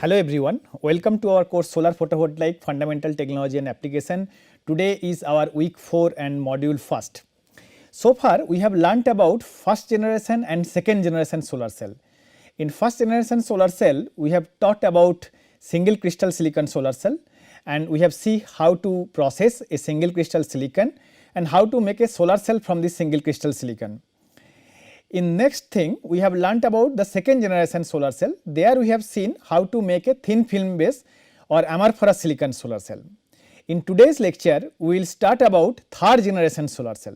Hello everyone, welcome to our course Solar Photovoltaic Fundamental Technology and Application. Today is our week 4 and module first. So far we have learnt about first generation and second generation solar cell. In first generation solar cell we have talked about single crystal silicon solar cell and we have seen how to process a single crystal silicon and how to make a solar cell from this single crystal silicon. In next thing we have learnt about the second generation solar cell. There we have seen how to make a thin film based or amorphous silicon solar cell. In today's lecture we will start about third generation solar cell.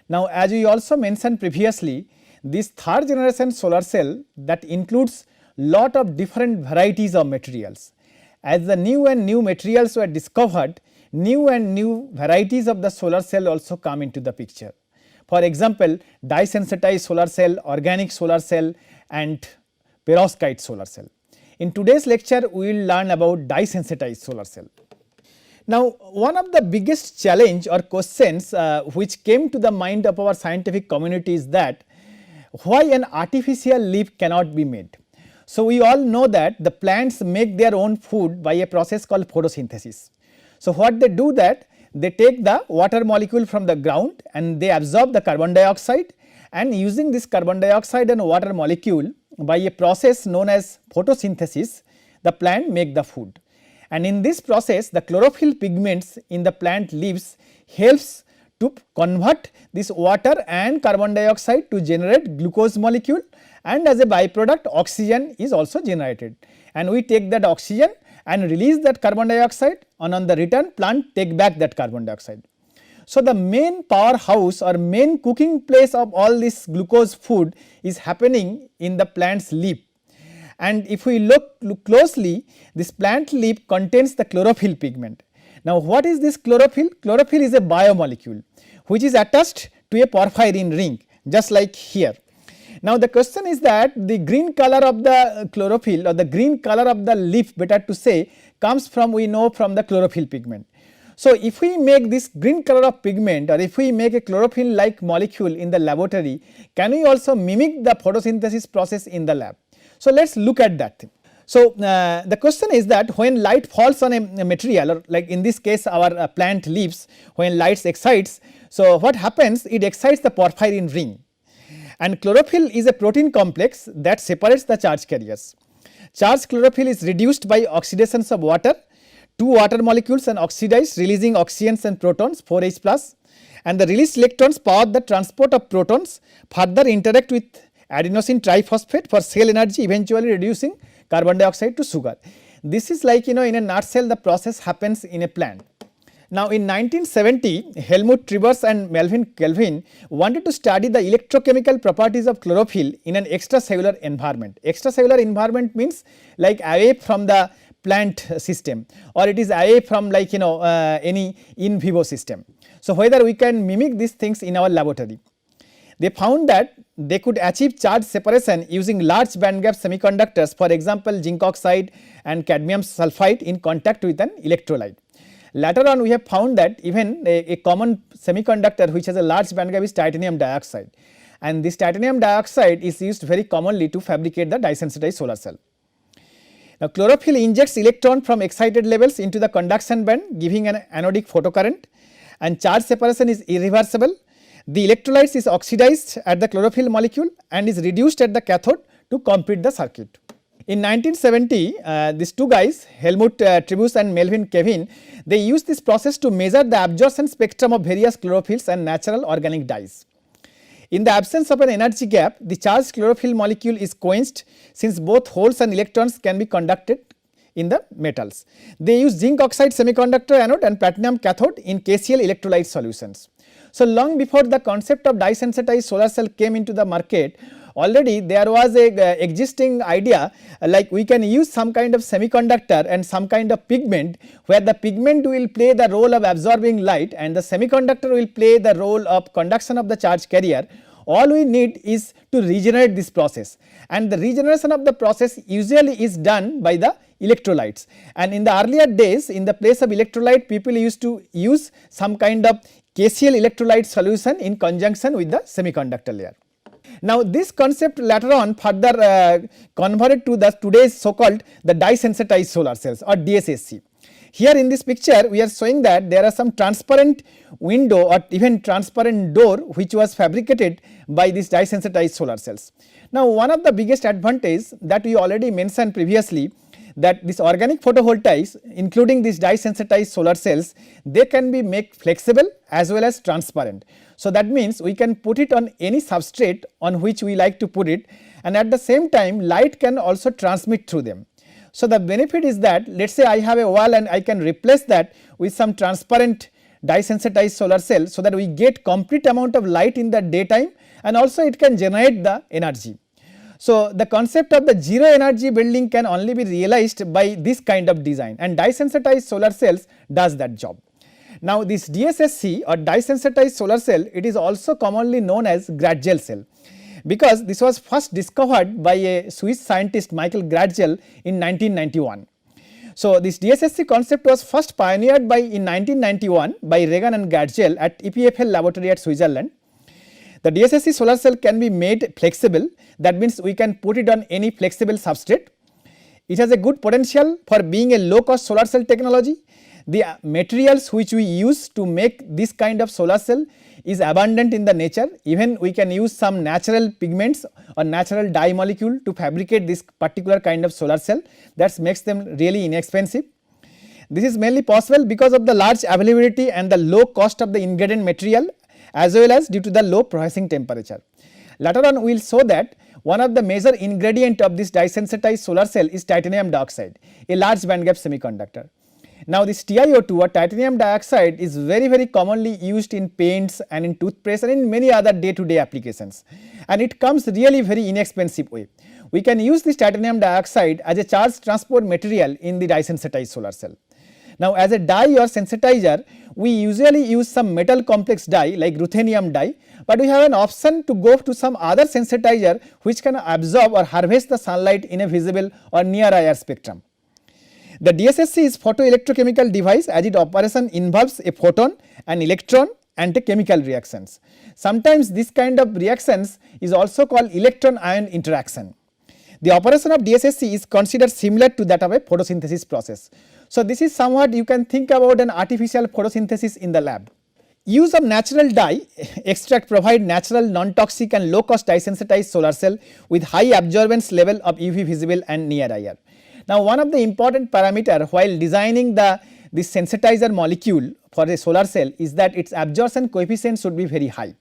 Now as we also mentioned previously, this third generation solar cell that includes lot of different varieties of materials. As the new and new materials were discovered, new and new varieties of the solar cell also come into the picture. For example, dye sensitized solar cell, organic solar cell and perovskite solar cell. In today's lecture we will learn about dye sensitized solar cell. Now one of the biggest challenge or questions which came to the mind of our scientific community is that why an artificial leaf cannot be made. So we all know that the plants make their own food by a process called photosynthesis. So what they do that, they take the water molecule from the ground and they absorb the carbon dioxide, and using this carbon dioxide and water molecule by a process known as photosynthesis, the plant make the food. And in this process the chlorophyll pigments in the plant leaves helps to convert this water and carbon dioxide to generate glucose molecule, and as a byproduct oxygen is also generated, and we take that oxygen and release that carbon dioxide, and on the return plant take back that carbon dioxide. So the main powerhouse or main cooking place of all this glucose food is happening in the plant's leaf. And if we look closely, this plant leaf contains the chlorophyll pigment. Now what is this chlorophyll? Chlorophyll is a biomolecule which is attached to a porphyrin ring, just like here. Now the question is that the green color of the chlorophyll or the green color of the leaf, better to say, comes from, we know, from the chlorophyll pigment. So if we make this green color of pigment, or if we make a chlorophyll like molecule in the laboratory, can we also mimic the photosynthesis process in the lab? So let us look at that thing. So the question is that when light falls on a material, or like in this case our plant leaves, when light excites, so what happens, it excites the porphyrin ring. And chlorophyll is a protein complex that separates the charge carriers. Charged chlorophyll is reduced by oxidations of water. Two water molecules and oxidize, releasing oxygens and protons 4H plus, and the released electrons power the transport of protons, further interact with adenosine triphosphate for cell energy, eventually reducing carbon dioxide to sugar. This is like, in a nutshell the process happens in a plant. Now in 1970, Helmut Tribers and Melvin Kelvin wanted to study the electrochemical properties of chlorophyll in an extracellular environment. Extracellular environment means like away from the plant system, or it is away from like any in vivo system. So whether we can mimic these things in our laboratory. They found that they could achieve charge separation using large band gap semiconductors, for example zinc oxide and cadmium sulfide in contact with an electrolyte. Later on we have found that even a common semiconductor which has a large band gap is titanium dioxide, and this titanium dioxide is used very commonly to fabricate the dye sensitized solar cell. Now chlorophyll injects electron from excited levels into the conduction band, giving an anodic photocurrent, and charge separation is irreversible. The electrolyte is oxidized at the chlorophyll molecule and is reduced at the cathode to complete the circuit. In 1970, these two guys, Helmut Tribus and Melvin Kelvin, they used this process to measure the absorption spectrum of various chlorophylls and natural organic dyes. In the absence of an energy gap, the charged chlorophyll molecule is quenched, since both holes and electrons can be conducted in the metals. They use zinc oxide semiconductor anode and platinum cathode in KCl electrolyte solutions. So long before the concept of dye sensitized solar cell came into the market, already there was a existing idea like we can use some kind of semiconductor and some kind of pigment, where the pigment will play the role of absorbing light and the semiconductor will play the role of conduction of the charge carrier. All we need is to regenerate this process, and the regeneration of the process usually is done by the electrolytes. And in the earlier days, in the place of electrolyte, people used to use some kind of KCl electrolyte solution in conjunction with the semiconductor layer. Now this concept later on further converted to the today's so called the dye sensitized solar cells or DSSC. Here in this picture we are showing that there are some transparent window or even transparent door which was fabricated by these dye sensitized solar cells. Now one of the biggest advantage that we already mentioned previously, that this organic photovoltaics including these dye sensitized solar cells, they can be made flexible as well as transparent. So that means we can put it on any substrate on which we like to put it, and at the same time light can also transmit through them. So the benefit is that let us say I have a wall and I can replace that with some transparent dye sensitized solar cell, so that we get complete amount of light in the daytime and also it can generate the energy. So the concept of the zero energy building can only be realized by this kind of design, and dye sensitized solar cells does that job. Now this DSSC or dye sensitized solar cell, it is also commonly known as Gratzel cell, because this was first discovered by a Swiss scientist Michael Gratzel in 1991. So this DSSC concept was first pioneered in 1991 by Regan and Gratzel at EPFL laboratory at Switzerland. The DSSC solar cell can be made flexible, that means we can put it on any flexible substrate. It has a good potential for being a low cost solar cell technology. The materials which we use to make this kind of solar cell is abundant in the nature. Even we can use some natural pigments or natural dye molecule to fabricate this particular kind of solar cell, that makes them really inexpensive. This is mainly possible because of the large availability and the low cost of the ingredient material, as well as due to the low processing temperature. Later on we will show that one of the major ingredient of this dye sensitized solar cell is titanium dioxide, a large bandgap semiconductor. Now this TiO2 or titanium dioxide is very commonly used in paints and in toothpaste and in many other day to day applications, and it comes really very inexpensive way. We can use this titanium dioxide as a charge transport material in the dye sensitized solar cell. Now as a dye or sensitizer, we usually use some metal complex dye like ruthenium dye, but we have an option to go to some other sensitizer which can absorb or harvest the sunlight in a visible or near IR spectrum. The DSSC is photoelectrochemical device, as its operation involves a photon, an electron and a chemical reactions. Sometimes this kind of reactions is also called electron ion interaction. The operation of DSSC is considered similar to that of a photosynthesis process. So this is somewhat you can think about an artificial photosynthesis in the lab. Use of natural dye extract provide natural non-toxic and low cost dye sensitized solar cell with high absorbance level of UV visible and near IR. Now one of the important parameter while designing this sensitizer molecule for a solar cell is that its absorption coefficient should be very high.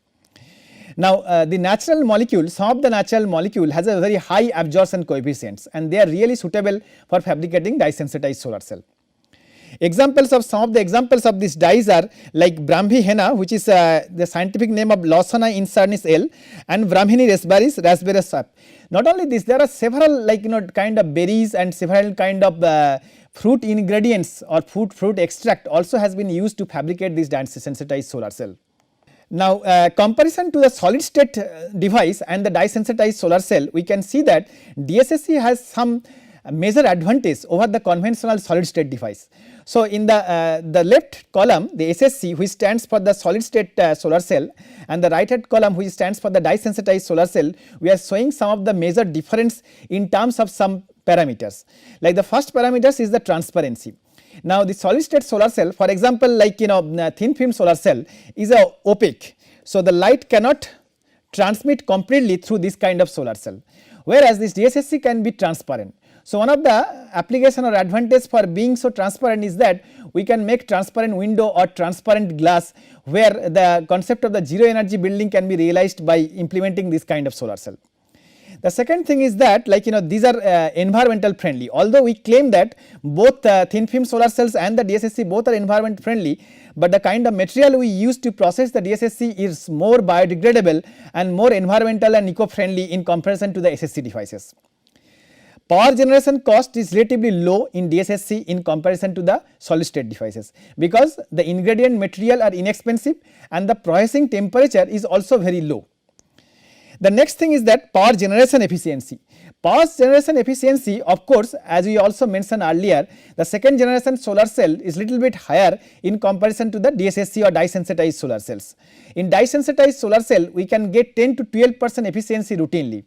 Now the natural molecule, some of the natural molecule has a very high absorption coefficients, and they are really suitable for fabricating dye sensitized solar cell. Examples of some of the examples of these dyes are like Brahmi henna, which is the scientific name of Lawsona incernis L, and Brahmini raspberries, raspberry sap. Not only this, there are several kind of berries and several kind of fruit ingredients or fruit extract also has been used to fabricate this dye sensitized solar cell. Now comparison to the solid state device and the dye sensitized solar cell, we can see that DSSC has some major advantage over the conventional solid state device. So in the left column, the SSC, which stands for the solid state solar cell, and the right hand column which stands for the dye sensitized solar cell, we are showing some of the major difference in terms of some parameters. Like the first parameters is the transparency. Now the solid state solar cell, for example, like thin film solar cell is opaque, so the light cannot transmit completely through this kind of solar cell, whereas this DSSC can be transparent. So one of the application or advantage for being so transparent is that we can make transparent window or transparent glass, where the concept of the zero energy building can be realized by implementing this kind of solar cell. The second thing is that these are environmental friendly. Although we claim that both thin film solar cells and the DSSC both are environment friendly, but the kind of material we use to process the DSSC is more biodegradable and more environmental and eco friendly in comparison to the SSC devices. Power generation cost is relatively low in DSSC in comparison to the solid state devices, because the ingredient material are inexpensive and the processing temperature is also very low. The next thing is that power generation efficiency. Power generation efficiency, of course, as we also mentioned earlier, the second generation solar cell is little bit higher in comparison to the DSSC or dye sensitized solar cells. In dye sensitized solar cell, we can get 10 to 12% efficiency routinely,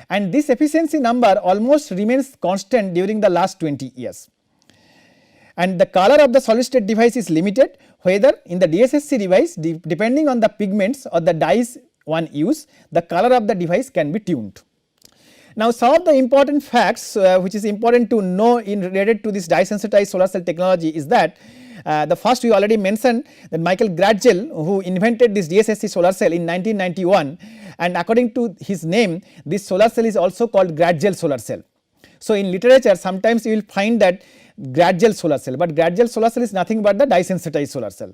and this efficiency number almost remains constant during the last 20 years. And the color of the solid state device is limited, whether in the DSSC device, depending on the pigments or the dyes one use, the color of the device can be tuned. Now, some of the important facts which is important to know in related to this dye sensitized solar cell technology is that the first we already mentioned that Michael Gratzel, who invented this DSSC solar cell in 1991, and according to his name, this solar cell is also called Gratzel solar cell. So, in literature sometimes you will find that Gratzel solar cell, but Gratzel solar cell is nothing but the dye sensitized solar cell.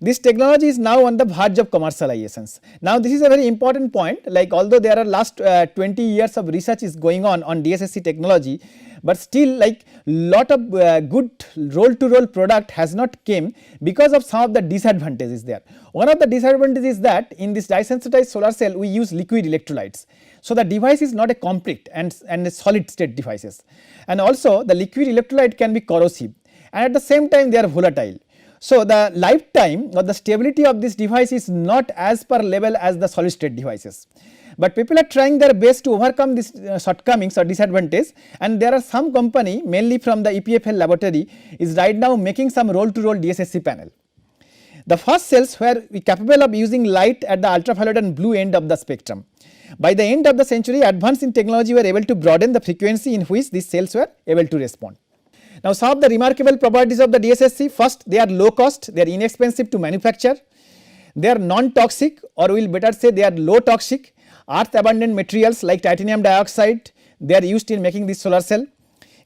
This technology is now on the verge of commercializations. Now, this is a very important point, like although there are last 20 years of research is going on DSSC technology, but still like lot of good roll to roll product has not came because of some of the disadvantages there. One of the disadvantages is that in this dye sensitized solar cell we use liquid electrolytes. So, the device is not a complete and a solid state devices, and also the liquid electrolyte can be corrosive, and at the same time they are volatile. So, the lifetime or the stability of this device is not as per level as the solid state devices, but people are trying their best to overcome these shortcomings or disadvantage, and there are some company mainly from the EPFL laboratory is right now making some roll to roll DSSC panel. The first cells were capable of using light at the ultraviolet and blue end of the spectrum. By the end of the century, advances in technology were able to broaden the frequency in which these cells were able to respond. Now, some of the remarkable properties of the DSSC: first, they are low cost, they are inexpensive to manufacture, they are non-toxic, or we will better say they are low toxic, earth abundant materials like titanium dioxide, they are used in making this solar cell,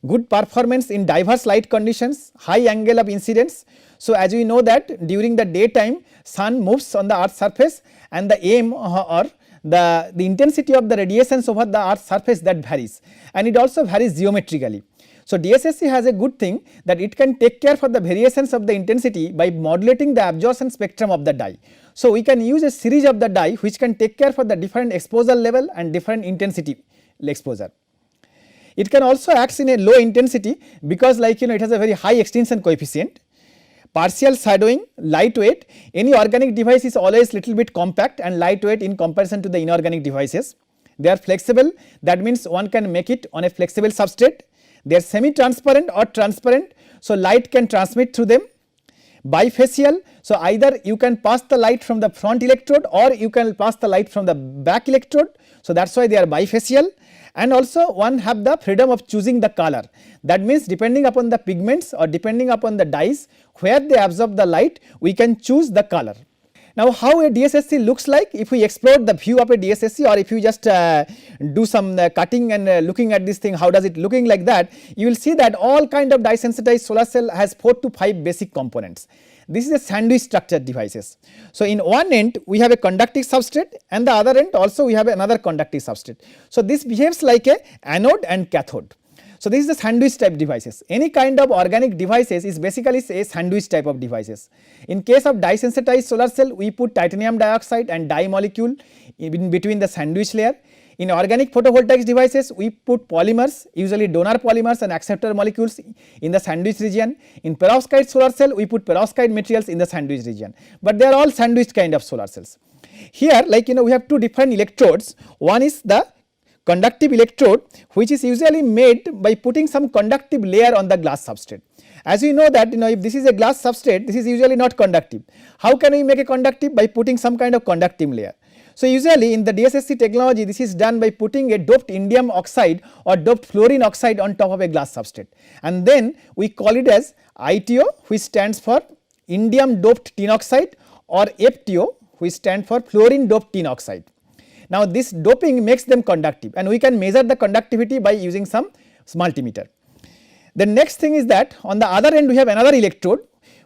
good performance in diverse light conditions, high angle of incidence. So, as we know that during the daytime sun moves on the earth's surface, and the aim or the intensity of the radiations over the earth's surface that varies, and it also varies geometrically. So, DSSC has a good thing that it can take care for the variations of the intensity by modulating the absorption spectrum of the dye. So, we can use a series of the dye which can take care for the different exposure level and different intensity exposure. It can also act in a low intensity because like it has a very high extinction coefficient, partial shadowing, lightweight. Any organic device is always little bit compact and lightweight in comparison to the inorganic devices. They are flexible, that means one can make it on a flexible substrate. They are semi transparent or transparent, so light can transmit through them. Bifacial, so either you can pass the light from the front electrode or you can pass the light from the back electrode. So, that is why they are bifacial, and also one have the freedom of choosing the color. That means depending upon the pigments or depending upon the dyes where they absorb the light, we can choose the color. Now, how a DSSC looks like, if we explore the view of a DSSC, or if you just do some cutting and looking at this thing, how does it looking like that, you will see that all kind of dye sensitized solar cell has 4 to 5 basic components. This is a sandwich structured devices. So, in one end we have a conductive substrate and the other end also we have another conductive substrate. So, this behaves like a anode and cathode. So, this is the sandwich type devices. Any kind of organic devices is basically a sandwich type of devices. In case of dye sensitized solar cell, we put titanium dioxide and dye molecule in between the sandwich layer. In organic photovoltaic devices, we put polymers, usually donor polymers and acceptor molecules in the sandwich region. In perovskite solar cell, we put perovskite materials in the sandwich region, but they are all sandwich kind of solar cells. Here like we have two different electrodes. One is the conductive electrode, which is usually made by putting some conductive layer on the glass substrate. As we know that if this is a glass substrate, this is usually not conductive. How can we make a conductive? By putting some kind of conductive layer. So, usually in the DSSC technology, this is done by putting a doped indium oxide or doped fluorine oxide on top of a glass substrate, and then we call it as ITO, which stands for indium doped tin oxide, or FTO, which stands for fluorine doped tin oxide. Now, this doping makes them conductive, and we can measure the conductivity by using some multimeter. The next thing is that on the other end we have another electrode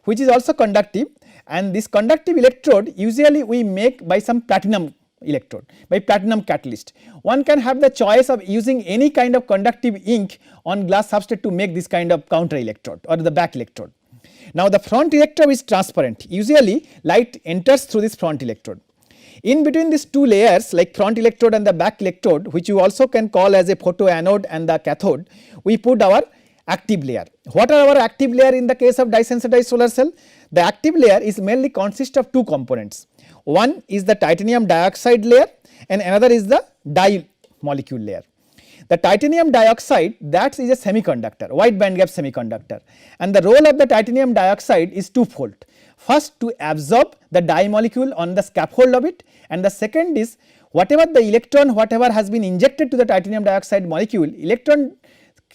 which is also conductive, and this conductive electrode usually we make by some platinum electrode, by platinum catalyst. One can have the choice of using any kind of conductive ink on glass substrate to make this kind of counter electrode or the back electrode. Now, the front electrode is transparent, usually light enters through this front electrode. In between these two layers like front electrode and the back electrode, which you also can call as a photoanode and the cathode, we put our active layer. What are our active layer in the case of dye sensitized solar cell? The active layer is mainly consists of two components. One is the titanium dioxide layer and another is the dye molecule layer. The titanium dioxide, that is a semiconductor, wide band gap semiconductor, and the role of the titanium dioxide is twofold. First, to absorb the dye molecule on the scaffold of it, and the second is whatever the electron whatever has been injected to the titanium dioxide molecule, electron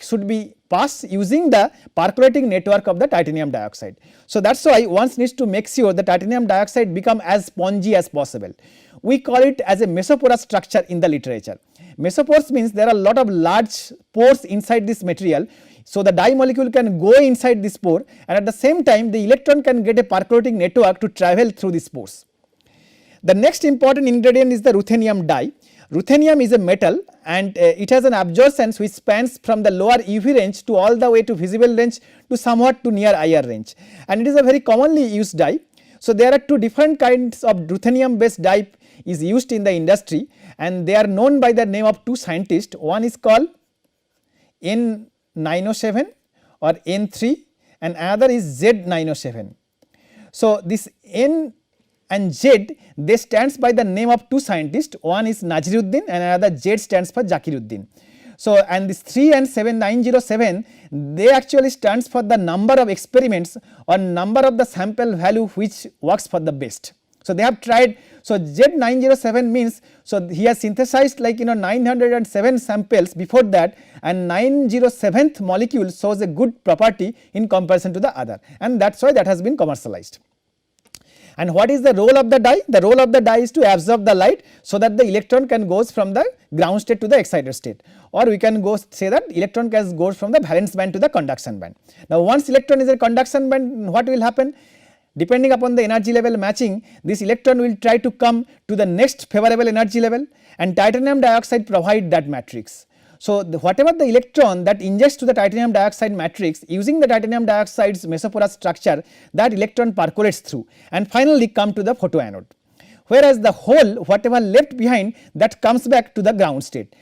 should be passed using the percolating network of the titanium dioxide. So, that is why one needs to make sure the titanium dioxide become as spongy as possible. We call it as a mesoporous structure in the literature. Mesoporous means there are a lot of large pores inside this material. So, the dye molecule can go inside this pore, and at the same time the electron can get a percolating network to travel through these pores. The next important ingredient is the ruthenium dye. Ruthenium is a metal and it has an absorption which spans from the lower UV range to all the way to visible range to somewhat to near IR range, and it is a very commonly used dye. So, there are two different kinds of ruthenium based dye is used in the industry, and they are known by the name of two scientists. One is called N907 or N3 and another is Z907. So, this N and Z, they stands by the name of two scientists, one is Naziruddin and another Z stands for Zakiruddin. So, and this 3 and 7907, they actually stands for the number of experiments or number of the sample value which works for the best. So, they have tried. So, Z907 means, so he has synthesized like 907 samples before that, and 907th molecule shows a good property in comparison to the other, and that is why that has been commercialized. And what is the role of the dye? The role of the dye is to absorb the light so that the electron can goes from the ground state to the excited state, or we can go say that electron can go from the valence band to the conduction band. Now, once electron is a conduction band, what will happen? Depending upon the energy level matching, this electron will try to come to the next favorable energy level, and titanium dioxide provide that matrix. So, whatever the electron that injects to the titanium dioxide matrix using the titanium dioxide's mesoporous structure, that electron percolates through and finally come to the photoanode, whereas the hole whatever left behind that comes back to the ground state.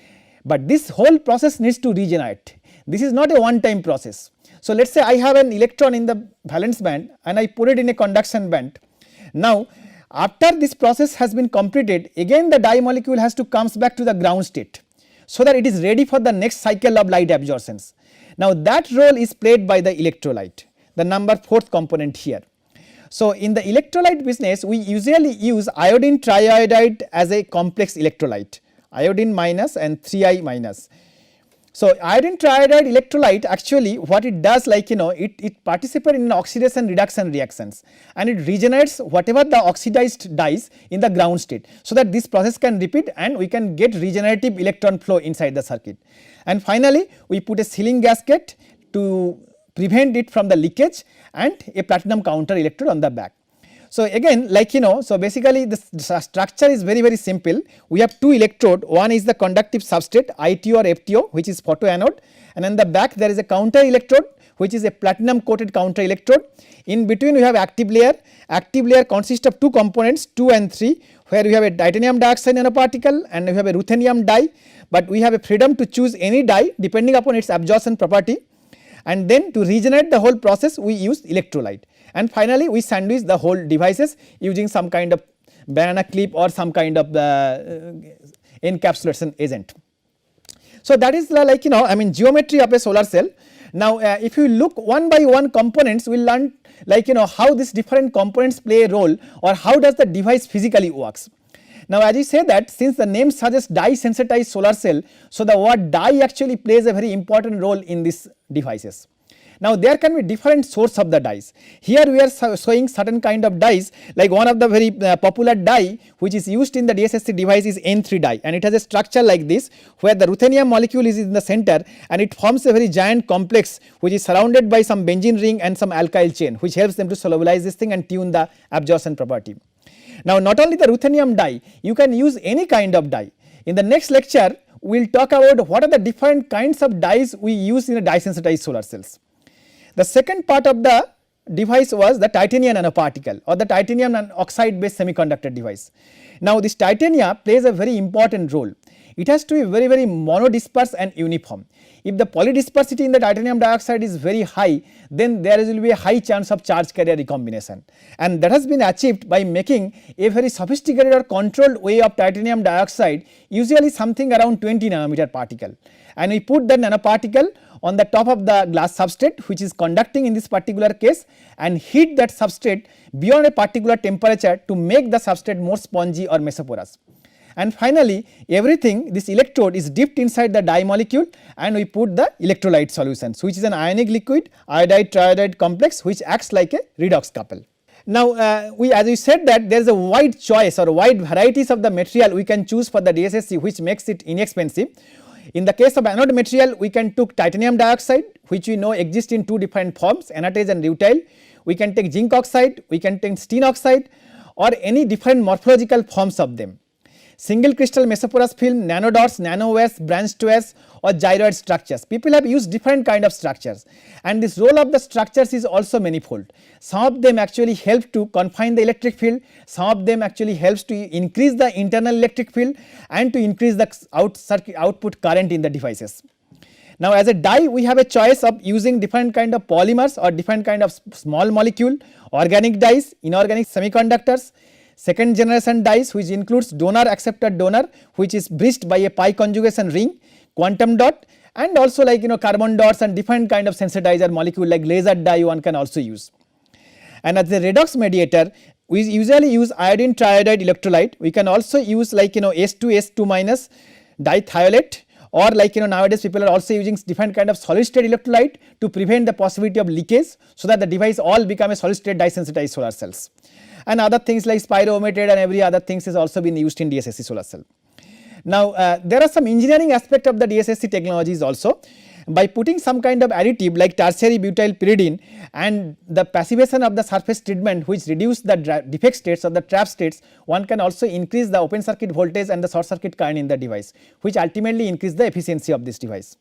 But this whole process needs to regenerate. This is not a one time process. So, let us say I have an electron in the valence band and I put it in a conduction band. Now, after this process has been completed, again the dye molecule has to comes back to the ground state, so that it is ready for the next cycle of light absorptions. Now, that role is played by the electrolyte, the number 4th component here. So, in the electrolyte business, we usually use iodine triiodide as a complex electrolyte, iodine minus and 3I minus. So, iodine triiodide electrolyte actually what it does, like it participates in oxidation reduction reactions, and it regenerates whatever the oxidized dyes in the ground state, so that this process can repeat and we can get regenerative electron flow inside the circuit. And finally, we put a sealing gasket to prevent it from the leakage and a platinum counter electrode on the back. So, again so basically the structure is very simple. We have two electrode, one is the conductive substrate ITO or FTO, which is photoanode, and in the back there is a counter electrode which is a platinum coated counter electrode. In between we have active layer. Active layer consists of two components 2 and 3, where we have a titanium dioxide nanoparticle and we have a ruthenium dye, but we have a freedom to choose any dye depending upon its absorption property, and then to regenerate the whole process we use electrolyte. And finally, we sandwich the whole devices using some kind of banana clip or some kind of encapsulation agent. So, that is geometry of a solar cell. Now, if you look one by one components, we will learn how these different components play a role, or how does the device physically works. Now, as you say that since the name suggests dye sensitized solar cell, so the word dye actually plays a very important role in these devices. Now, there can be different source of the dyes. Here we are showing certain kind of dyes, like one of the very popular dye which is used in the DSSC device is N3 dye, and it has a structure like this, where the ruthenium molecule is in the center and it forms a very giant complex which is surrounded by some benzene ring and some alkyl chain, which helps them to solubilize this thing and tune the absorption property. Now, not only the ruthenium dye, you can use any kind of dye. In the next lecture, we will talk about what are the different kinds of dyes we use in a dye sensitized solar cells. The second part of the device was the titanium nanoparticle or the titanium oxide based semiconductor device. Now this titanium plays a very important role. It has to be very monodisperse and uniform. If the polydispersity in the titanium dioxide is very high, then there will be a high chance of charge carrier recombination, and that has been achieved by making a very sophisticated or controlled way of titanium dioxide, usually something around 20 nanometer particle, and we put the nanoparticle on the top of the glass substrate which is conducting in this particular case, and heat that substrate beyond a particular temperature to make the substrate more spongy or mesoporous. And finally, everything, this electrode is dipped inside the dye molecule, and we put the electrolyte solutions, which is an ionic liquid iodide triiodide complex which acts like a redox couple. Now, as we said that there is a wide choice or wide varieties of the material we can choose for the DSSC, which makes it inexpensive. In the case of anode material, we can take titanium dioxide, which we know exists in two different forms, anatase and rutile. We can take zinc oxide, we can take tin oxide, or any different morphological forms of them. Single crystal mesoporous film, nanodots, nanowires, branched wares, or gyroid structures. People have used different kind of structures, and this role of the structures is also manifold. Some of them actually help to confine the electric field, some of them actually helps to increase the internal electric field and to increase the output current in the devices. Now, as a dye, we have a choice of using different kind of polymers or different kind of small molecule, organic dyes, inorganic semiconductors, second generation dyes which includes donor acceptor donor, which is bridged by a pi conjugation ring, quantum dot, and also like carbon dots and different kind of sensitizer molecule like laser dye one can also use. And as a redox mediator, we usually use iodine triiodide electrolyte. We can also use like S2 minus dithiolate, or like nowadays people are also using different kind of solid state electrolyte to prevent the possibility of leakage, so that the device all become a solid state dye sensitized solar cells. And other things like spirometry and every other things is also been used in DSSC solar cell. Now, there are some engineering aspect of the DSSC technologies also. By putting some kind of additive like tertiary butyl pyridine and the passivation of the surface treatment which reduce the defect states or the trap states, one can also increase the open circuit voltage and the short circuit current in the device, which ultimately increase the efficiency of this device.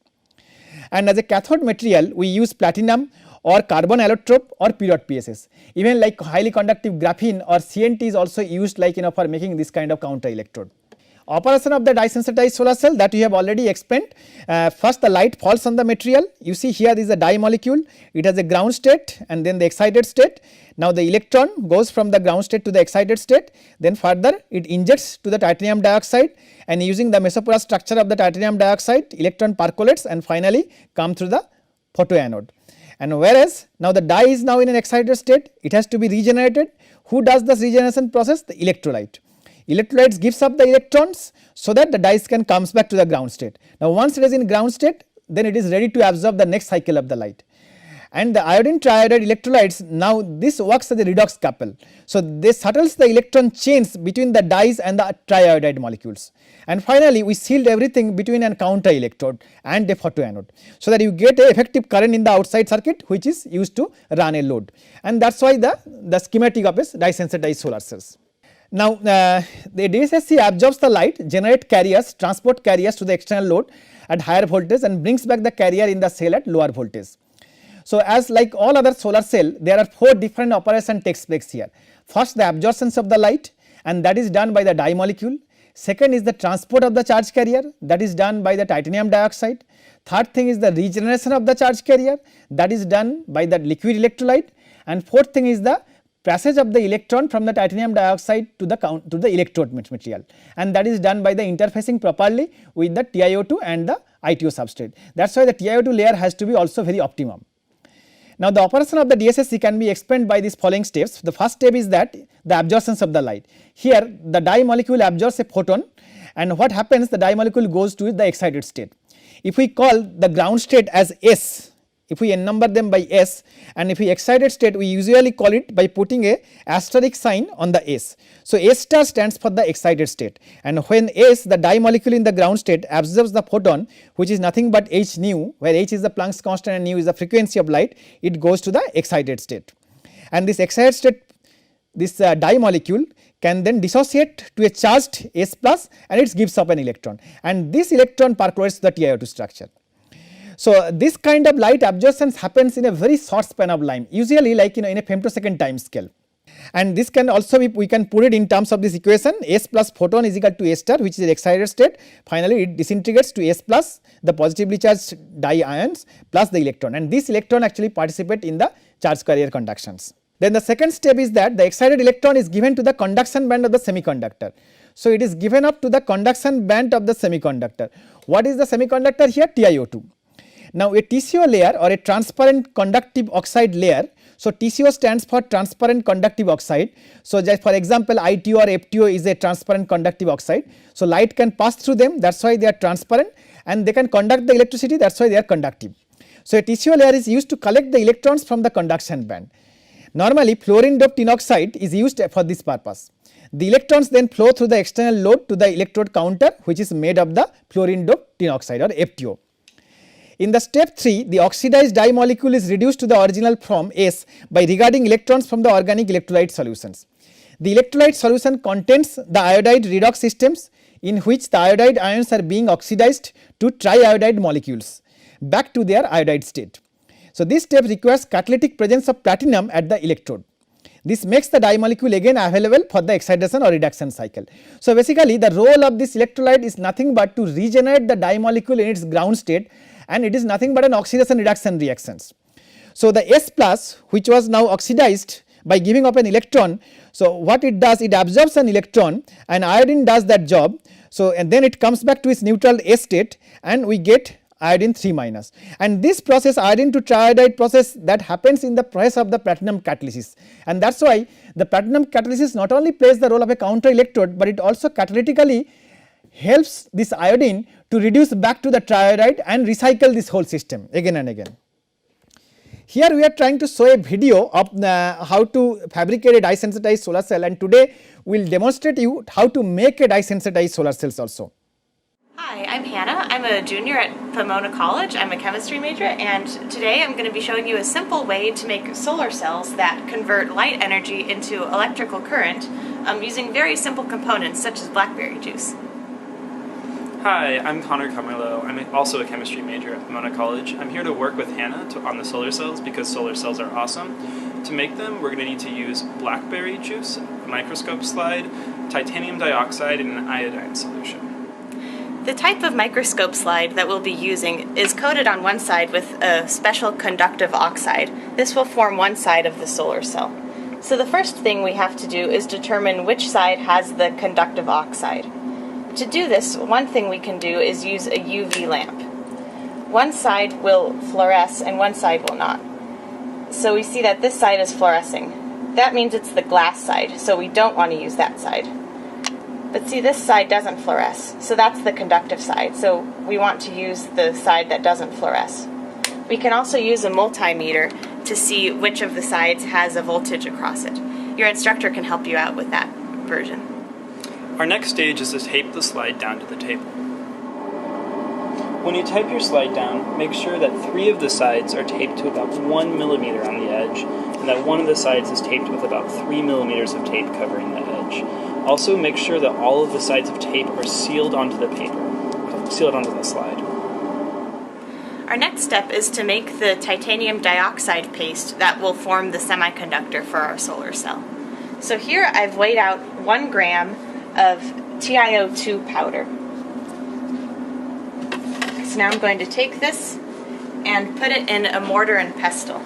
And as a cathode material, we use platinum or carbon allotrope or PEROD PSS. Even like highly conductive graphene or CNT is also used like for making this kind of counter electrode. Operation of the dye sensitized solar cell, that we have already explained. First the light falls on the material. You see here this is a dye molecule, it has a ground state and then the excited state. Now the electron goes from the ground state to the excited state, then further it injects to the titanium dioxide, and using the mesoporous structure of the titanium dioxide, electron percolates and finally come through the photoanode. And whereas now the dye is now in an excited state, it has to be regenerated. Who does this regeneration process? The electrolyte. Electrolyte gives up the electrons so that the dyes can comes back to the ground state. Now once it is in ground state, then it is ready to absorb the next cycle of the light. And the iodine triiodide electrolytes, now this works as a redox couple. So this settles the electron chains between the dyes and the triiodide molecules. And finally we sealed everything between a counter electrode and a photoanode, so that you get a effective current in the outside circuit which is used to run a load. And that is why the schematic of a dye sensitized solar cells. Now the DSSC absorbs the light, generate carriers, transport carriers to the external load at higher voltage and brings back the carrier in the cell at lower voltage. So as like all other solar cell, there are 4 different operations takes place here. First the absorptions of the light, and that is done by the dye molecule. Second is the transport of the charge carrier, that is done by the titanium dioxide. Third thing is the regeneration of the charge carrier, that is done by the liquid electrolyte. And fourth thing is the passage of the electron from the titanium dioxide to the electrode material, and that is done by the interfacing properly with the TiO2 and the ITO substrate. That is why the TiO2 layer has to be also very optimum. Now the operation of the DSSC can be explained by these following steps. The first step is that the absorptions of the light. Here the dye molecule absorbs a photon, and what happens, the dye molecule goes to the excited state. If we call the ground state as S, if we number them by S, and if we excited state, we usually call it by putting a asterisk sign on the S. So S star stands for the excited state, and when S, the dye molecule in the ground state, absorbs the photon, which is nothing but h nu, where h is the Planck's constant and nu is the frequency of light, it goes to the excited state. And this excited state, this dye molecule can then dissociate to a charged S plus, and it gives up an electron, and this electron percolates the TiO2 structure. So this kind of light absorption happens in a very short span of time, usually like in a femtosecond time scale. And this can also be, we can put it in terms of this equation, S plus photon is equal to S star, which is the excited state. Finally it disintegrates to S plus the positively charged di ions plus the electron, and this electron actually participate in the charge carrier conductions. Then the second step is that the excited electron is given to the conduction band of the semiconductor. So it is given up to the conduction band of the semiconductor. What is the semiconductor here? TiO2. Now a TCO layer or a transparent conductive oxide layer. So TCO stands for transparent conductive oxide. So just for example, ITO or FTO is a transparent conductive oxide. So light can pass through them, that is why they are transparent, and they can conduct the electricity, that is why they are conductive. So a TCO layer is used to collect the electrons from the conduction band. Normally fluorine doped tin oxide is used for this purpose. The electrons then flow through the external load to the electrode counter, which is made of the fluorine doped tin oxide or FTO. In the step 3, the oxidized dye molecule is reduced to the original form S by regarding electrons from the organic electrolyte solutions. The electrolyte solution contains the iodide redox systems in which the iodide ions are being oxidized to triiodide molecules back to their iodide state. So this step requires catalytic presence of platinum at the electrode. This makes the dye molecule again available for the excitation or reduction cycle. So basically the role of this electrolyte is nothing but to regenerate the dye molecule in its ground state, and it is nothing but an oxidation reduction reactions. So the S plus, which was now oxidized by giving up an electron, so what it does, it absorbs an electron and iodine does that job. So and then it comes back to its neutral S state and we get iodine 3 minus, and this process iodine to triiodide process that happens in the process of the platinum catalysis, and that is why the platinum catalysis not only plays the role of a counter electrode, but it also catalytically helps this iodine to reduce back to the triiodide and recycle this whole system again and again. Here we are trying to show a video of how to fabricate a dye sensitized solar cell, and today we will demonstrate you how to make a dye sensitized solar cells also. Hi, I'm Hannah. I'm a junior at Pomona College. I'm a chemistry major, and today I'm going to be showing you a simple way to make solar cells that convert light energy into electrical current using very simple components such as blackberry juice. Hi, I'm Connor Camerlo. I'm also a chemistry major at Pomona College. I'm here to work with Hannah on the solar cells because solar cells are awesome. To make them, we're going to need to use blackberry juice, a microscope slide, titanium dioxide, and an iodine solution. The type of microscope slide that we'll be using is coated on one side with a special conductive oxide. This will form one side of the solar cell. So the first thing we have to do is determine which side has the conductive oxide. To do this, one thing we can do is use a UV lamp. One side will fluoresce and one side will not. So we see that this side is fluorescing. That means it's the glass side, so we don't want to use that side. But see, this side doesn't fluoresce, so that's the conductive side, so we want to use the side that doesn't fluoresce. We can also use a multimeter to see which of the sides has a voltage across it. Your instructor can help you out with that version. Our next stage is to tape the slide down to the table. When you tape your slide down, make sure that 3 of the sides are taped to about 1 millimeter on the edge, and that one of the sides is taped with about 3 millimeters of tape covering the edge. Also, make sure that all of the sides of tape are sealed onto the paper, sealed onto the slide. Our next step is to make the titanium dioxide paste that will form the semiconductor for our solar cell. So here I've weighed out 1 gram of TiO2 powder. So now I'm going to take this and put it in a mortar and pestle.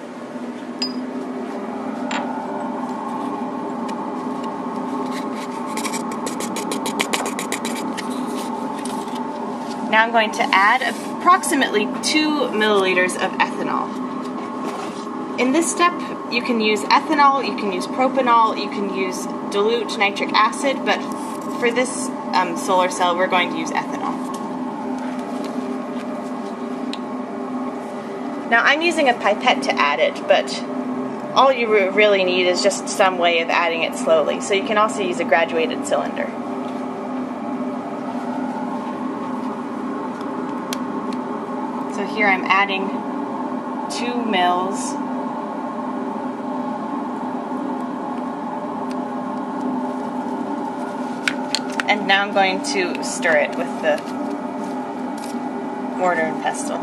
Now I'm going to add approximately 2 milliliters of ethanol. In this step, you can use ethanol, you can use propanol, you can use dilute nitric acid, but for this solar cell, we're going to use ethanol. Now I'm using a pipette to add it, but all you really need is just some way of adding it slowly. So you can also use a graduated cylinder. So here I'm adding 2 mils. And now I'm going to stir it with the mortar and pestle.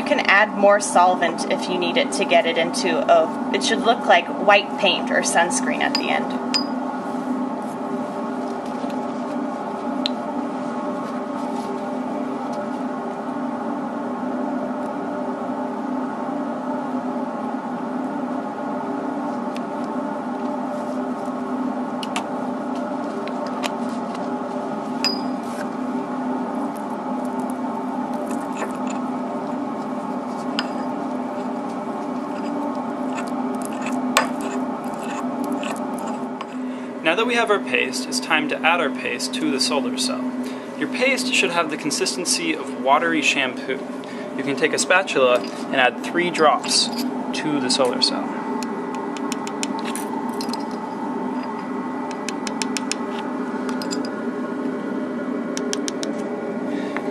you can add more solvent if you need it to get it into it should look like white paint or sunscreen at the end. Now that we have our paste, it's time to add our paste to the solar cell. Your paste should have the consistency of watery shampoo. You can take a spatula and add 3 drops to the solar cell.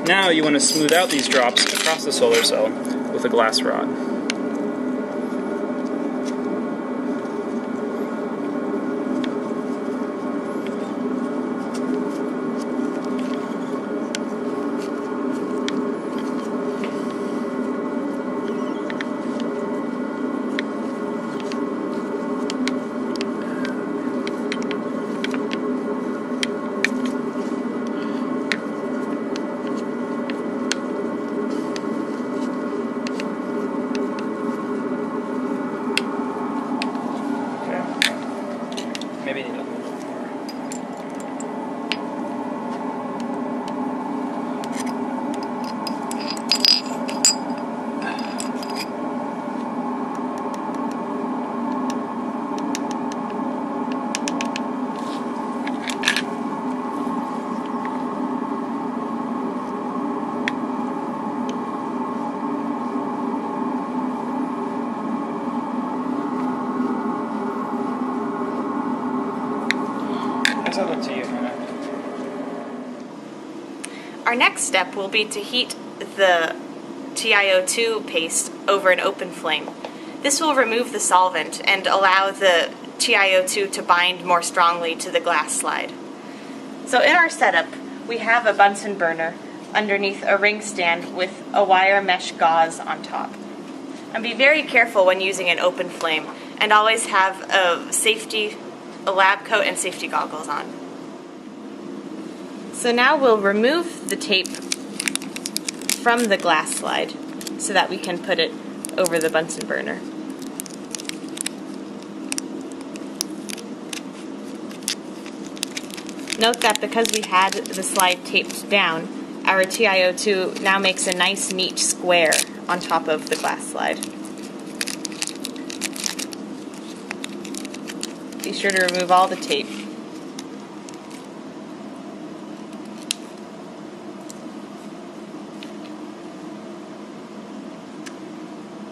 Now you want to smooth out these drops across the solar cell with a glass rod. Maybe need a little more. That's up to you, Hannah. Our next step will be to heat the TiO2 paste over an open flame. This will remove the solvent and allow the TiO2 to bind more strongly to the glass slide. So in our setup, we have a Bunsen burner underneath a ring stand with a wire mesh gauze on top. And be very careful when using an open flame, and always have a lab coat and safety goggles on. So now we'll remove the tape from the glass slide so that we can put it over the Bunsen burner. Note that because we had the slide taped down, our TiO2 now makes a nice neat square on top of the glass slide. Be sure to remove all the tape.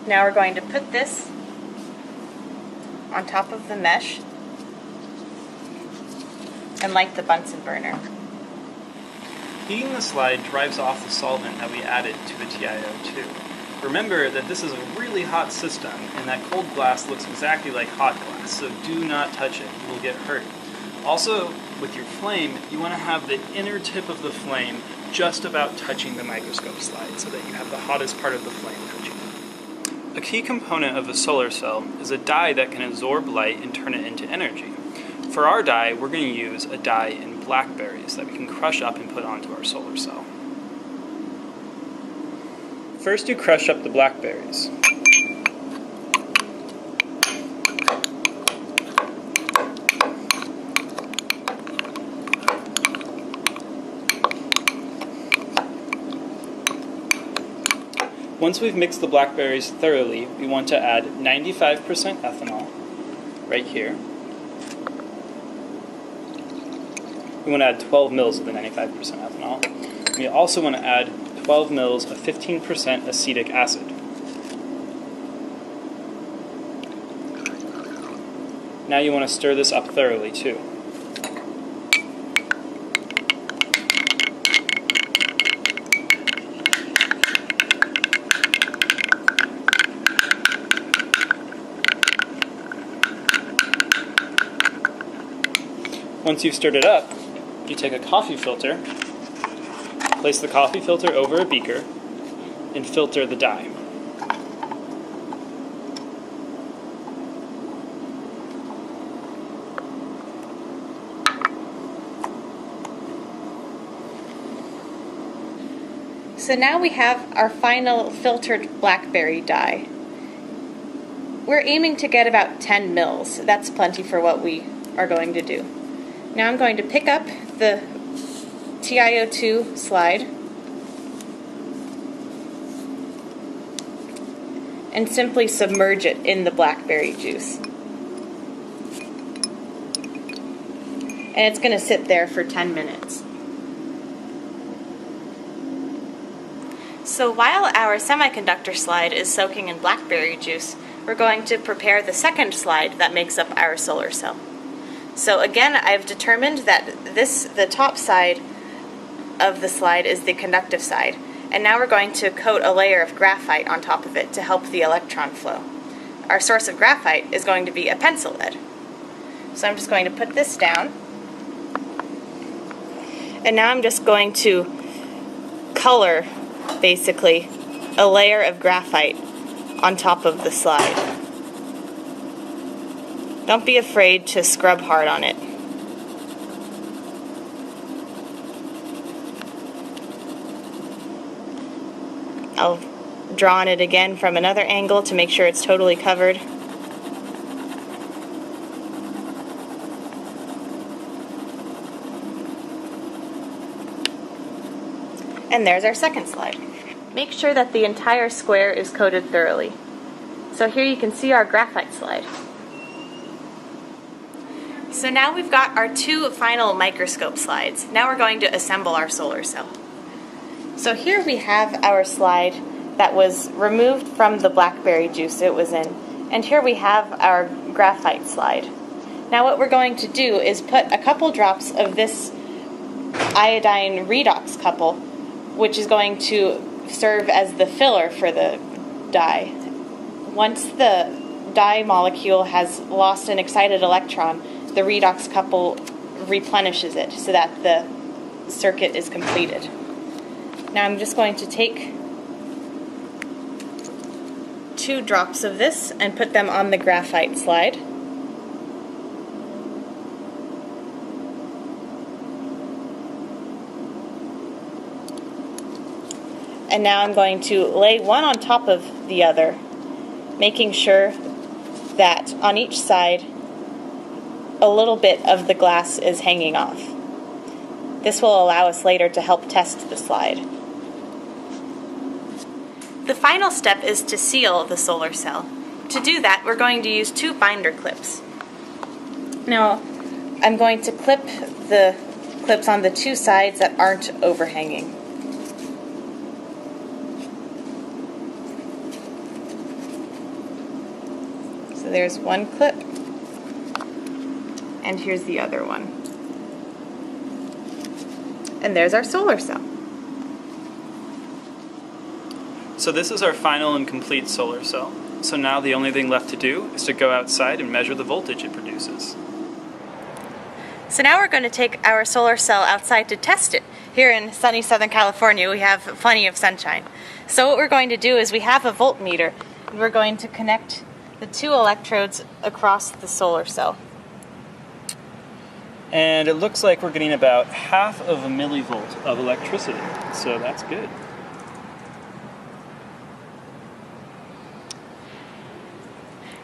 Now we're going to put this on top of the mesh and light the Bunsen burner. Heating the slide drives off the solvent that we added to the TiO2. Remember that this is a really hot system, and that cold glass looks exactly like hot glass, so do not touch it, you will get hurt. Also, with your flame, you want to have the inner tip of the flame just about touching the microscope slide so that you have the hottest part of the flame touching it. A key component of a solar cell is a dye that can absorb light and turn it into energy. For our dye, we're going to use a dye in blackberries that we can crush up and put onto our solar cell. First, you crush up the blackberries. Once we've mixed the blackberries thoroughly, we want to add 95% ethanol right here. We want to add 12 mils of the 95% ethanol. We also want to add 12 mils of 15% acetic acid. Now you want to stir this up thoroughly too. Once you've stirred it up, you take a coffee filter, place the coffee filter over a beaker, and filter the dye. So now we have our final filtered blackberry dye. We're aiming to get about 10 mils. That's plenty for what we are going to do. Now I'm going to pick up the TiO2 slide and simply submerge it in the blackberry juice. And it's going to sit there for 10 minutes. So while our semiconductor slide is soaking in blackberry juice, we're going to prepare the second slide that makes up our solar cell. So again, I've determined that the top side of the slide is the conductive side. And now we're going to coat a layer of graphite on top of it to help the electron flow. Our source of graphite is going to be a pencil lead. So I'm just going to put this down. And now I'm just going to color, basically, a layer of graphite on top of the slide. Don't be afraid to scrub hard on it. I'll draw on it again from another angle to make sure it's totally covered. And there's our second slide. Make sure that the entire square is coated thoroughly. So here you can see our graphite slide. So now we've got our two final microscope slides. Now we're going to assemble our solar cell. So here we have our slide that was removed from the blackberry juice it was in. And here we have our graphite slide. Now what we're going to do is put a couple drops of this iodine redox couple, which is going to serve as the filler for the dye. Once the dye molecule has lost an excited electron, the redox couple replenishes it so that the circuit is completed. Now I'm just going to take 2 drops of this and put them on the graphite slide. And now I'm going to lay one on top of the other, making sure that on each side a little bit of the glass is hanging off. This will allow us later to help test the slide. The final step is to seal the solar cell. To do that, we're going to use 2 binder clips. Now, I'm going to clip the clips on the 2 sides that aren't overhanging. So there's one clip, and here's the other one. And there's our solar cell. So this is our final and complete solar cell. So now the only thing left to do is to go outside and measure the voltage it produces. So now we're going to take our solar cell outside to test it. Here in sunny Southern California, we have plenty of sunshine. So what we're going to do is we have a voltmeter, and we're going to connect the 2 electrodes across the solar cell. And it looks like we're getting about half of a millivolt of electricity, so that's good.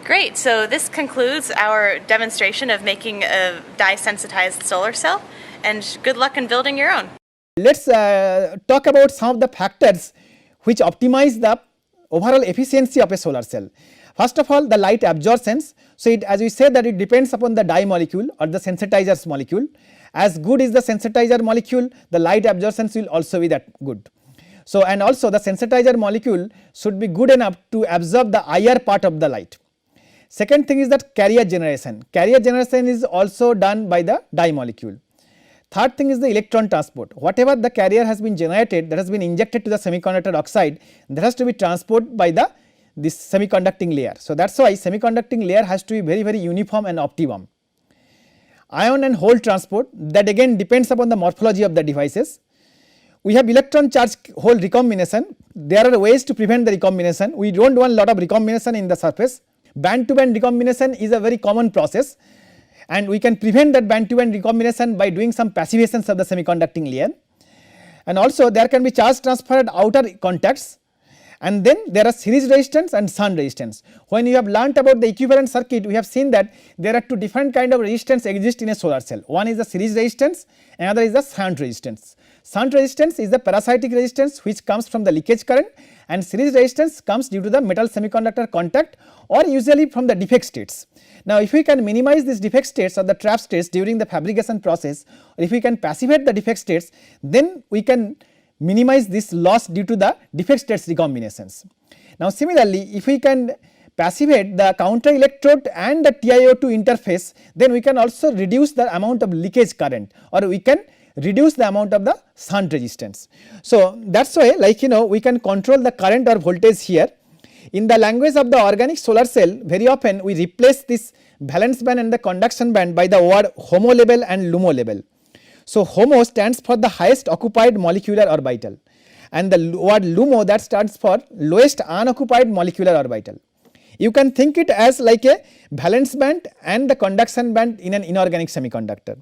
Great, so this concludes our demonstration of making a dye-sensitized solar cell, and good luck in building your own. Let's talk about some of the factors which optimize the overall efficiency of a solar cell. First of all, the light absorption. So as we said that it depends upon the dye molecule or the sensitizer's molecule. As good is the sensitizer molecule, the light absorption will also be that good. So and also the sensitizer molecule should be good enough to absorb the IR part of the light. Second thing is that carrier generation. Carrier generation is also done by the dye molecule. Third thing is the electron transport. Whatever the carrier has been generated, that has been injected to the semiconductor oxide, that has to be transported by this semiconducting layer. So that's why semiconducting layer has to be very, very uniform and optimum. Ion and hole transport, that again depends upon the morphology of the devices. We have electron charge hole recombination. There are ways to prevent the recombination. We don't want a lot of recombination in the surface. Band to band recombination is a very common process, and we can prevent that band to band recombination by doing some passivations of the semiconducting layer. and also there can be charge transfer at outer contacts, and then there are series resistance and shunt resistance. When you have learnt about the equivalent circuit, we have seen that there are two different kind of resistance exist in a solar cell. One is the series resistance, another is the shunt resistance. Shunt resistance is the parasitic resistance which comes from the leakage current, and series resistance comes due to the metal semiconductor contact or usually from the defect states. Now, if we can minimize these defect states or the trap states during the fabrication process, or if we can passivate the defect states, then we can minimize this loss due to the defect states recombinations. Now, similarly, if we can passivate the counter electrode and the TiO2 interface, then we can also reduce the amount of leakage current, or we can reduce the amount of the shunt resistance. So, that is why, like we can control the current or voltage here. In the language of the organic solar cell, very often we replace this valence band and the conduction band by the word HOMO level and LUMO level. So, HOMO stands for the highest occupied molecular orbital, and the word LUMO, that stands for lowest unoccupied molecular orbital. You can think it as like a valence band and the conduction band in an inorganic semiconductor.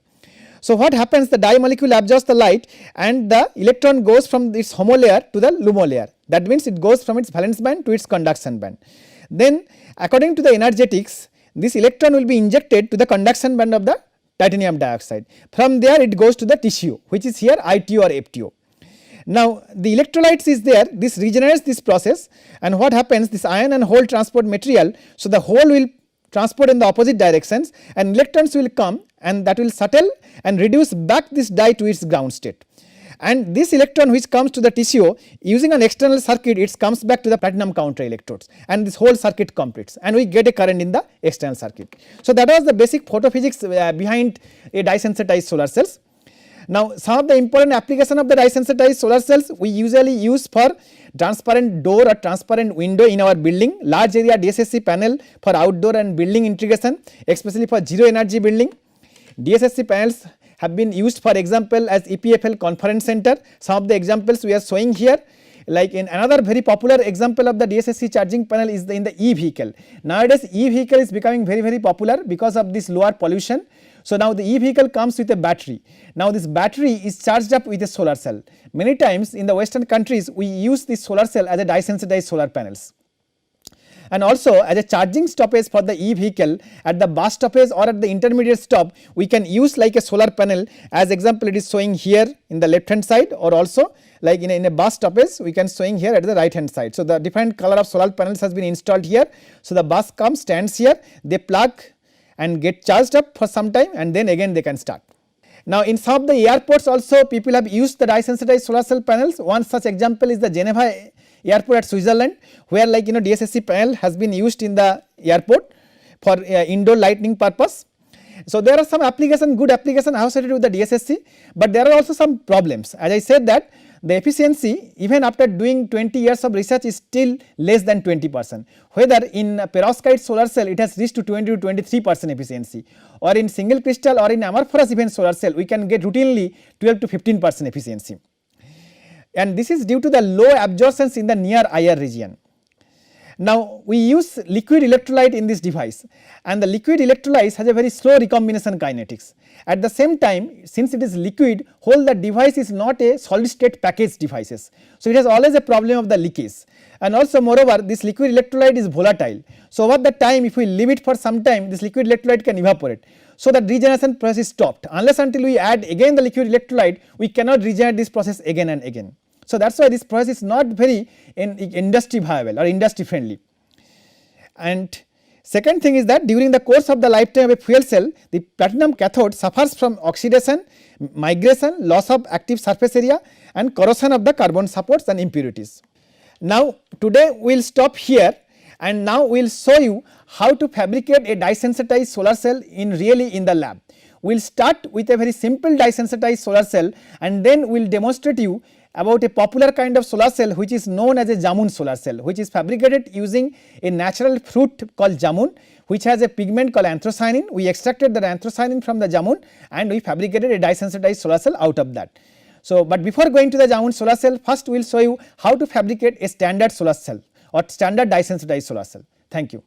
So, what happens, the dye molecule absorbs the light and the electron goes from its HOMO layer to the LUMO layer, that means it goes from its valence band to its conduction band. Then according to the energetics, this electron will be injected to the conduction band of the titanium dioxide. From there it goes to the tissue, which is here ITO or FTO. Now, the electrolytes is there, this regenerates this process, and what happens, this ion and hole transport material, so the hole will transport in the opposite directions and electrons will come and that will settle and reduce back this dye to its ground state. And this electron which comes to the tissue, using an external circuit, it comes back to the platinum counter electrodes, and this whole circuit completes, and we get a current in the external circuit. So, that was the basic photophysics behind a dye sensitized solar cells. Now, some of the important application of the dye sensitized solar cells we usually use for transparent door or transparent window in our building, large area DSSC panel for outdoor and building integration, especially for zero energy building. DSSC panels have been used, for example, as EPFL conference center. Some of the examples we are showing here, like in another very popular example of the DSSC charging panel is in the e-vehicle. Nowadays e-vehicle is becoming very popular because of this lower pollution. So, now the e-vehicle comes with a battery. Now, this battery is charged up with a solar cell. Many times in the western countries we use this solar cell as a dye sensitized solar panels. And also as a charging stoppage for the e-vehicle at the bus stoppage or at the intermediate stop, we can use like a solar panel, as example it is showing here in the left hand side, or also like in a bus stoppage we can showing here at the right hand side. So, the different color of solar panels has been installed here. So, the bus comes, stands here, they plug and get charged up for some time, and then again they can start. Now, in some of the airports also people have used the dye sensitized solar cell panels. One such example is the Geneva airport at Switzerland, where like DSSC panel has been used in the airport for indoor lighting purpose. So, there are some application, good application associated with the DSSC, but there are also some problems. As I said that the efficiency even after doing 20 years of research is still less than 20%, whether in perovskite solar cell it has reached to 20 to 23% efficiency, or in single crystal or in amorphous even solar cell we can get routinely 12 to 15% efficiency. And this is due to the low absorptions in the near IR region. Now, we use liquid electrolyte in this device, and the liquid electrolyte has a very slow recombination kinetics. At the same time, since it is liquid, whole the device is not a solid state package devices. So, it has always a problem of the leakage, and also moreover this liquid electrolyte is volatile. So, over the time if we leave it for some time, this liquid electrolyte can evaporate. So, the regeneration process is stopped. Unless until we add again the liquid electrolyte, we cannot regenerate this process again and again. So, that is why this process is not very industry viable or industry friendly. And second thing is that during the course of the lifetime of a fuel cell, the platinum cathode suffers from oxidation, migration, loss of active surface area, and corrosion of the carbon supports and impurities. Now, today we will stop here, and now we will show you how to fabricate a dye sensitized solar cell really in the lab. We will start with a very simple dye sensitized solar cell, and then we will demonstrate you about a popular kind of solar cell which is known as a jamun solar cell, which is fabricated using a natural fruit called jamun, which has a pigment called anthocyanin. We extracted the anthocyanin from the jamun and we fabricated a dye sensitized solar cell out of that. So, but before going to the jamun solar cell, first we will show you how to fabricate a standard solar cell or standard dye sensitized solar cell. Thank you.